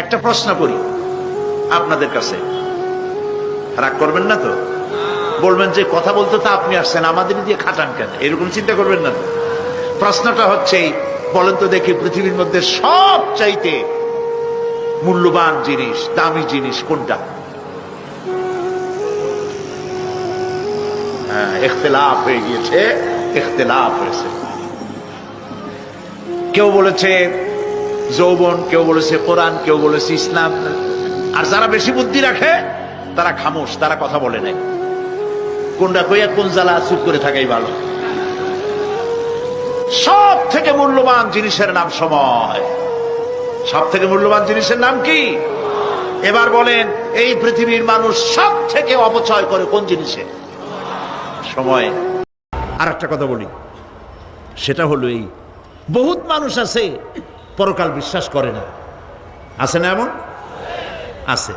একটা প্রশ্ন করি আপনাদের কাছে, রাগ করবেন না তো? বলবেন যে কথা বলতে তো আপনি আসছেন, আমাদের দিয়ে খাটান কেন, এরকম চিন্তা করবেন না তো? প্রশ্নটা হচ্ছে, বলেন তো দেখি, পৃথিবীর মধ্যে সব চাইতে মূল্যবান জিনিস, দামি জিনিস কোনটা? হ্যাঁ, ইখতিলাফ হয়ে গিয়েছে, ইখতিলাফ হয়েছে। কেউ বলেছে যৌবন, কেউ বলেছে কোরআন, কেউ বলেছে ইসলাম। আর যারা বেশি বুদ্ধি রাখে তারা খামোশ, তারা কথা বলে নাই। কোনটা কইয়া কোন জ্বালা, চুপ করে থাকাই ভালো। সব থেকে মূল্যবান জিনিসের নাম সময়। সব থেকে মূল্যবান জিনিসের নাম কি? এবার বলেন, এই পৃথিবীর মানুষ সব থেকে অপচয় করে কোন জিনিসে? সময়। আর একটা কথা বলি, সেটা হলো এই, বহুত মানুষ আছে পরকাল বিশ্বাস করে না। আছে না এমন? আছে।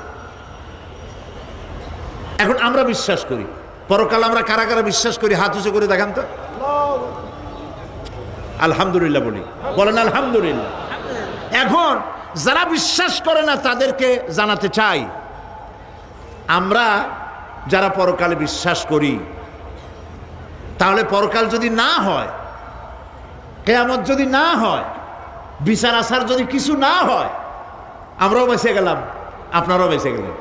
এখন আমরা বিশ্বাস করি পরকাল। আমরা কারা কারা বিশ্বাস করি হাত উঁচু করে দেখান তো। আলহামদুলিল্লাহ বলি, বলেন আলহামদুলিল্লাহ। এখন যারা বিশ্বাস করে না তাদেরকে জানাতে চাই, আমরা যারা পরকালে বিশ্বাস করি, তাহলে পরকাল যদি না হয়, কিয়ামত যদি না হয়, বিচার আচার যদি কিছু না হয়, আমরাও বেঁচে গেলাম, আপনারাও বেঁচে গেলেন।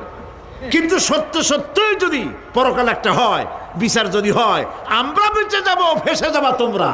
কিন্তু সত্য সত্যই যদি পরকাল একটা হয়, বিচার যদি হয়, আমরা বেঁচে যাব, ফেসে যাবা তোমরা।